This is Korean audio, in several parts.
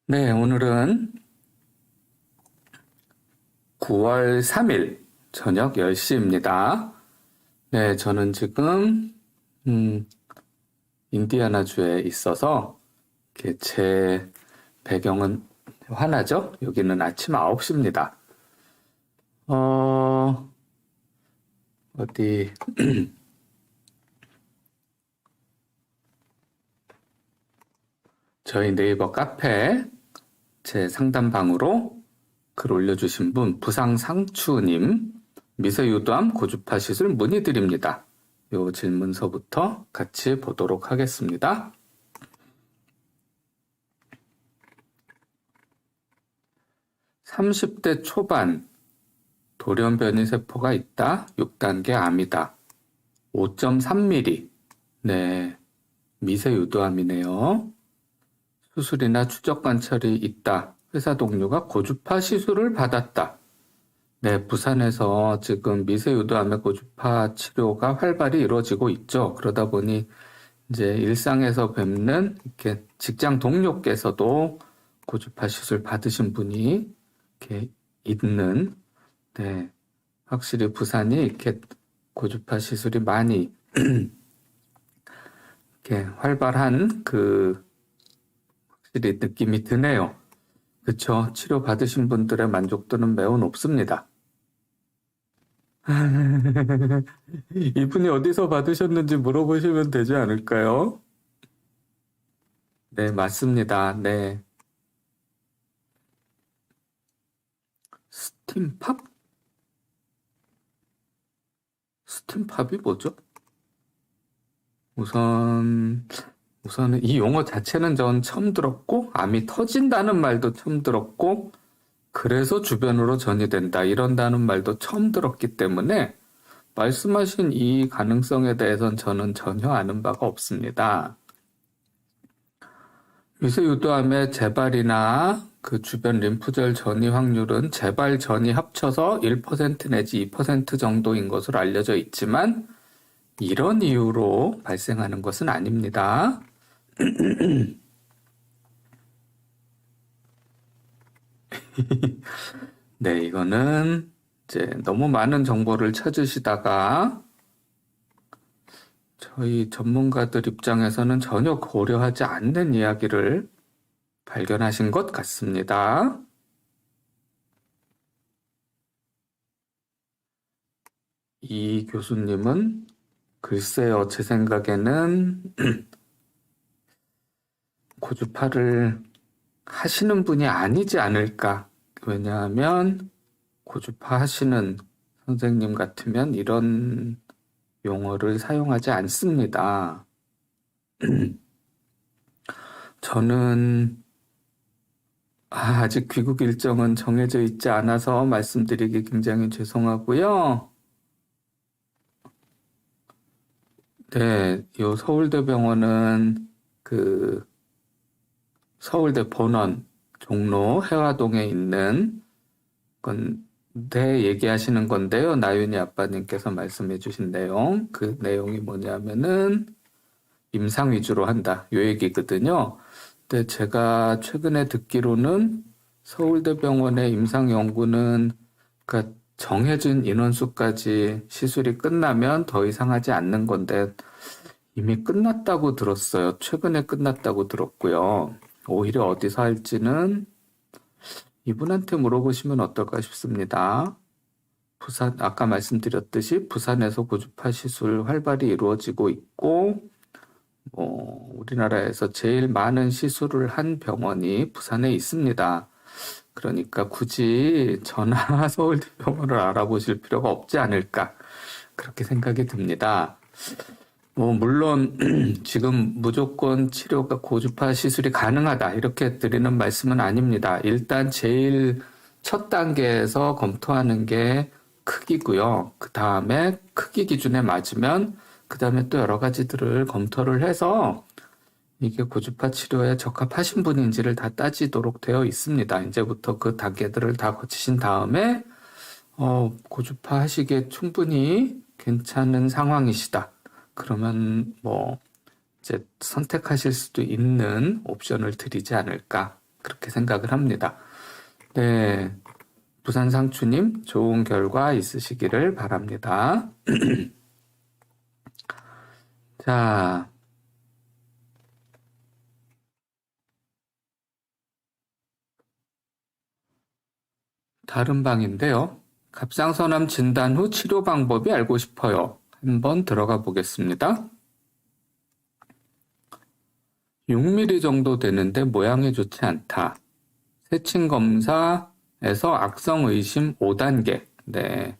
네, 오늘은 9월 3일 저녁 10시입니다. 네, 저는 지금 인디애나주에 있어서 이렇게 제 배경은 화나죠? 여기는 아침 9시입니다. 어디 저희 네이버 카페 제 상담방으로 글 올려주신 분 부상상추님, 미세유도암 고주파 시술 문의드립니다. 요 질문서부터 같이 보도록 하겠습니다. 30대 초반 돌연변이 세포가 있다. 6단계 암이다. 5.3mm. 네, 미세유도암이네요. 수술이나 추적 관찰이 있다. 회사 동료가 고주파 시술을 받았다. 네, 부산에서 지금 미세유도암의 고주파 치료가 활발히 이루어지고 있죠. 그러다 보니 이제 일상에서 뵙는 이렇게 직장 동료께서도 고주파 시술 받으신 분이 이렇게 있는, 네, 확실히 부산이 이렇게 고주파 시술이 많이 이렇게 활발한 확실히 느낌이 드네요. 그쵸? 치료 받으신 분들의 만족도는 매우 높습니다. 이분이 어디서 받으셨는지 물어보시면 되지 않을까요? 네, 맞습니다. 네. 스팀팝? 스팀팝이 뭐죠? 우선은 이 용어 자체는 전 처음 들었고, 암이 터진다는 말도 처음 들었고, 그래서 주변으로 전이된다, 이런다는 말도 처음 들었기 때문에, 말씀하신 이 가능성에 대해서는 저는 전혀 아는 바가 없습니다. 미세유도암의 재발이나 그 주변 림프절 전이 확률은 재발 전이 합쳐서 1% 내지 2% 정도인 것으로 알려져 있지만, 이런 이유로 발생하는 것은 아닙니다. 네, 이거는 이제 너무 많은 정보를 찾으시다가 저희 전문가들 입장에서는 전혀 고려하지 않는 이야기를 발견하신 것 같습니다. 이 교수님은 글쎄요, 제 생각에는 고주파를 하시는 분이 아니지 않을까. 왜냐하면 고주파 하시는 선생님 같으면 이런 용어를 사용하지 않습니다. 저는 아직 귀국 일정은 정해져 있지 않아서 말씀드리기 굉장히 죄송하고요. 네, 요 서울대병원은 서울대 본원 종로 해화동에 있는 건데 얘기하시는 건데요. 나윤희 아빠님께서 말씀해 주신 내용, 그 내용이 뭐냐면은 임상 위주로 한다, 요 얘기거든요. 근데 제가 최근에 듣기로는 서울대병원의 임상 연구는 그러니까 정해진 인원수까지 시술이 끝나면 더 이상 하지 않는 건데 이미 끝났다고 들었어요. 최근에 끝났다고 들었고요. 오히려 어디서 할지는 이분한테 물어보시면 어떨까 싶습니다. 부산, 아까 말씀드렸듯이 부산에서 고주파 시술 활발히 이루어지고 있고, 우리나라에서 제일 많은 시술을 한 병원이 부산에 있습니다. 그러니까 굳이 전화 서울대병원을 알아보실 필요가 없지 않을까, 그렇게 생각이 듭니다. 물론 지금 무조건 치료가 고주파 시술이 가능하다 이렇게 드리는 말씀은 아닙니다. 일단 제일 첫 단계에서 검토하는 게 크기고요. 그 다음에 크기 기준에 맞으면 그 다음에 또 여러 가지들을 검토를 해서 이게 고주파 치료에 적합하신 분인지를 다 따지도록 되어 있습니다. 이제부터 그 단계들을 다 거치신 다음에 고주파 하시기에 충분히 괜찮은 상황이시다. 그러면 이제 선택하실 수도 있는 옵션을 드리지 않을까, 그렇게 생각을 합니다. 네, 부산 상추님 좋은 결과 있으시기를 바랍니다. 자, 다른 방인데요. 갑상선암 진단 후 치료 방법이 알고 싶어요. 한번 들어가 보겠습니다. 6mm 정도 되는데 모양이 좋지 않다. 세친 검사에서 악성 의심 5단계. 네.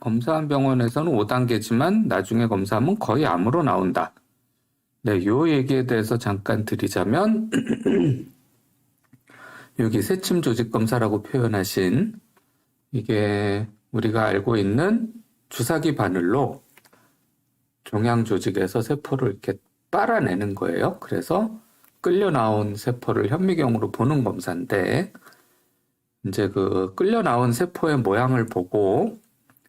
검사한 병원에서는 5단계지만 나중에 검사하면 거의 암으로 나온다. 네, 요 얘기에 대해서 잠깐 드리자면 여기 세침 조직 검사라고 표현하신 이게 우리가 알고 있는 주사기 바늘로 종양 조직에서 세포를 이렇게 빨아내는 거예요. 그래서 끌려 나온 세포를 현미경으로 보는 검사인데 이제 그 끌려 나온 세포의 모양을 보고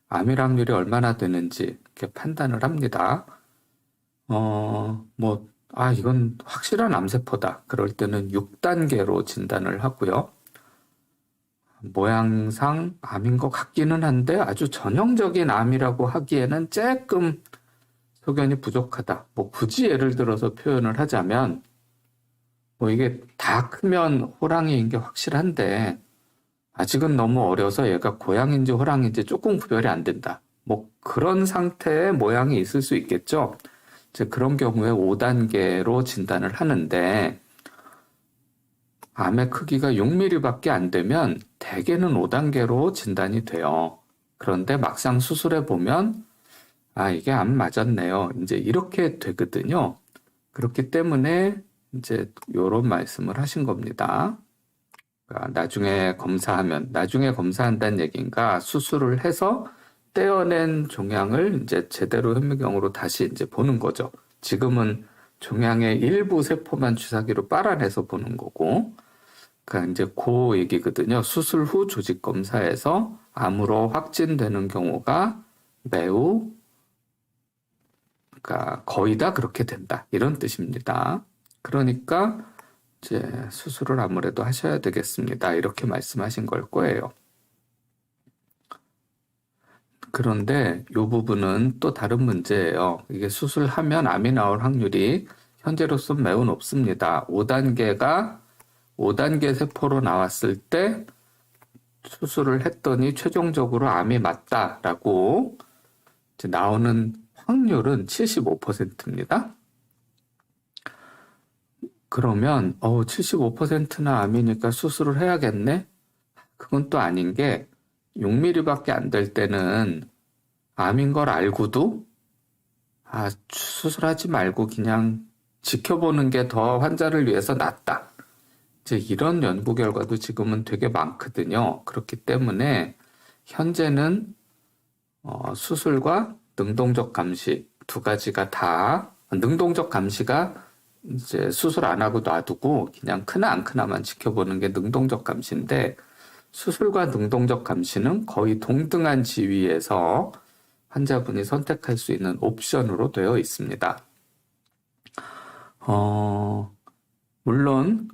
암일 확률이 얼마나 되는지 이렇게 판단을 합니다. 이건 확실한 암세포다. 그럴 때는 6단계로 진단을 하고요. 모양상 암인 것 같기는 한데 아주 전형적인 암이라고 하기에는 조금 소견이 부족하다. 굳이 예를 들어서 표현을 하자면, 이게 다 크면 호랑이인 게 확실한데, 아직은 너무 어려서 얘가 고양인지 호랑인지 조금 구별이 안 된다. 그런 상태의 모양이 있을 수 있겠죠. 이제 그런 경우에 5단계로 진단을 하는데, 암의 크기가 6mm밖에 안 되면 대개는 5단계로 진단이 돼요. 그런데 막상 수술해 보면 이게 암 맞았네요. 이제 이렇게 되거든요. 그렇기 때문에 이제 요런 말씀을 하신 겁니다. 나중에 검사한다는 얘기인가 수술을 해서 떼어낸 종양을 이제 제대로 현미경으로 다시 이제 보는 거죠. 지금은 종양의 일부 세포만 주사기로 빨아내서 보는 거고, 그러니까 이제 그 얘기거든요. 수술 후 조직 검사에서 암으로 확진되는 경우가 매우, 그러니까 거의 다 그렇게 된다. 이런 뜻입니다. 그러니까 이제 수술을 아무래도 하셔야 되겠습니다. 이렇게 말씀하신 걸 거예요. 그런데 이 부분은 또 다른 문제예요. 이게 수술하면 암이 나올 확률이 현재로서는 매우 높습니다. 5단계 세포로 나왔을 때 수술을 했더니 최종적으로 암이 맞다라고 나오는 확률은 75%입니다. 그러면 75%나 암이니까 수술을 해야겠네? 그건 또 아닌 게 6mm밖에 안 될 때는 암인 걸 알고도 수술하지 말고 그냥 지켜보는 게 더 환자를 위해서 낫다. 이제 이런 연구 결과도 지금은 되게 많거든요. 그렇기 때문에 현재는 수술과 능동적 감시 두 가지가 다 능동적 감시가 이제 수술 안 하고 놔두고 그냥 크나 안 크나만 지켜보는 게 능동적 감시인데 수술과 능동적 감시는 거의 동등한 지위에서 환자분이 선택할 수 있는 옵션으로 되어 있습니다. 물론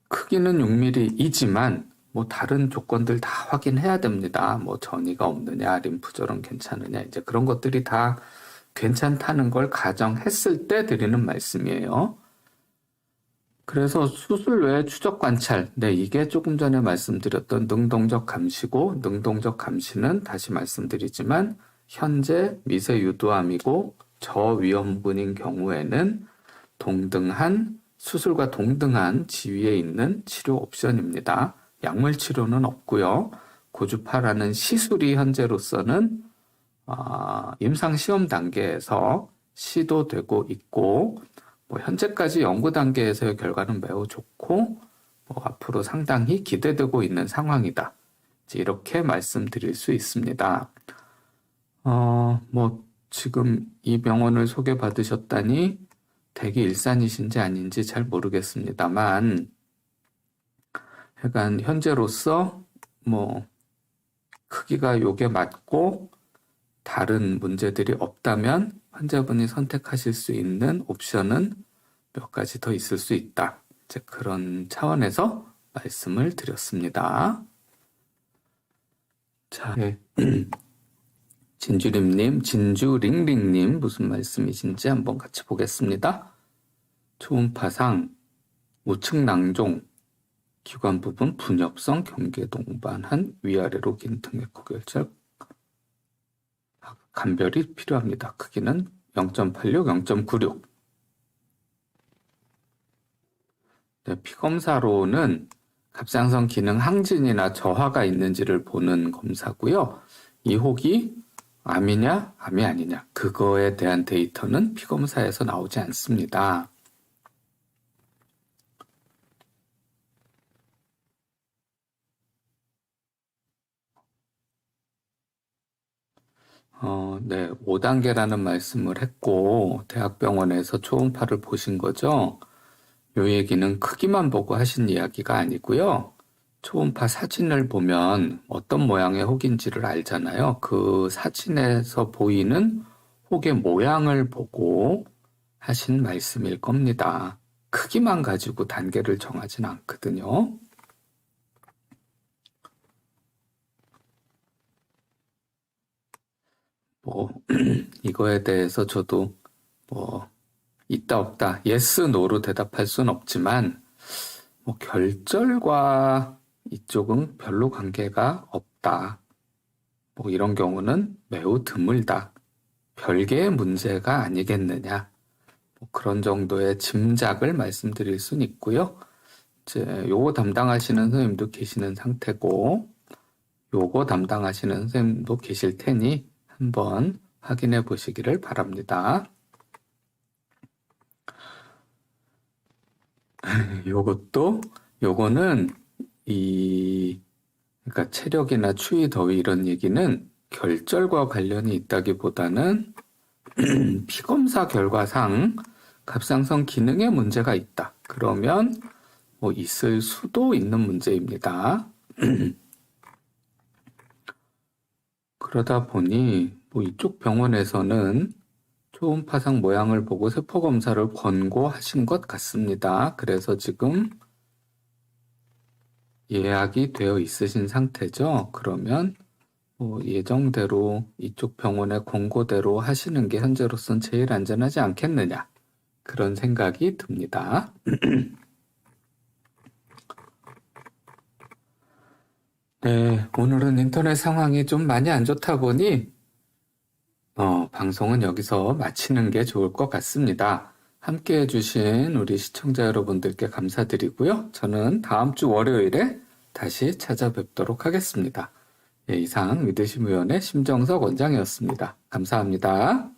크기는 6mm이지만 다른 조건들 다 확인해야 됩니다. 전이가 없느냐, 림프절은 괜찮으냐, 이제 그런 것들이 다 괜찮다는 걸 가정했을 때 드리는 말씀이에요. 그래서 수술 외에 추적 관찰, 이게 조금 전에 말씀드렸던 능동적 감시고, 능동적 감시는 다시 말씀드리지만 현재 미세 유두암이고 저위험군인 경우에는 수술과 동등한 지위에 있는 치료 옵션입니다. 약물 치료는 없고요. 고주파라는 시술이 현재로서는 임상 시험 단계에서 시도되고 있고, 현재까지 연구 단계에서의 결과는 매우 좋고, 앞으로 상당히 기대되고 있는 상황이다. 이렇게 말씀드릴 수 있습니다. 지금 이 병원을 소개받으셨다니 댁이 일산이신지 아닌지 잘 모르겠습니다만, 약간 현재로서 크기가 요게 맞고 다른 문제들이 없다면 환자분이 선택하실 수 있는 옵션은 몇 가지 더 있을 수 있다. 이제 그런 차원에서 말씀을 드렸습니다. 자, 네. 진주림님, 진주링링님 무슨 말씀이신지 한번 같이 보겠습니다. 초음파상 우측 낭종, 기관 부분 분엽성 경계 동반한 위아래로 긴 등에코 결절 감별이 필요합니다. 크기는 0.86, 0.96. 네, 피검사로는 갑상선 기능 항진이나 저하가 있는지를 보는 검사고요. 이 혹이 암이냐, 암이 아니냐, 그거에 대한 데이터는 피검사에서 나오지 않습니다. 네, 5단계라는 말씀을 했고, 대학병원에서 초음파를 보신 거죠? 요 얘기는 크기만 보고 하신 이야기가 아니고요. 초음파 사진을 보면 어떤 모양의 혹인지를 알잖아요. 그 사진에서 보이는 혹의 모양을 보고 하신 말씀일 겁니다. 크기만 가지고 단계를 정하진 않거든요. 이거에 대해서 저도 있다 없다, yes, no로 대답할 수는 없지만 결절과 이쪽은 별로 관계가 없다. 이런 경우는 매우 드물다. 별개의 문제가 아니겠느냐. 그런 정도의 짐작을 말씀드릴 수는 있고요. 이제 요거 담당하시는 선생님도 계시는 상태고, 요거 담당하시는 선생님도 계실 테니 한번 확인해 보시기를 바랍니다. 요거는 그러니까 체력이나 추위, 더위 이런 얘기는 결절과 관련이 있다기보다는 피검사 결과상 갑상선 기능에 문제가 있다. 그러면 있을 수도 있는 문제입니다. 그러다 보니 이쪽 병원에서는 초음파상 모양을 보고 세포 검사를 권고하신 것 같습니다. 그래서 지금 예약이 되어 있으신 상태죠. 그러면 예정대로 이쪽 병원의 권고대로 하시는 게 현재로선 제일 안전하지 않겠느냐, 그런 생각이 듭니다. 네, 오늘은 인터넷 상황이 좀 많이 안 좋다 보니 방송은 여기서 마치는 게 좋을 것 같습니다. 함께 해주신 우리 시청자 여러분들께 감사드리고요. 저는 다음 주 월요일에 다시 찾아뵙도록 하겠습니다. 예, 이상 믿으심의원의 심정석 원장이었습니다. 감사합니다.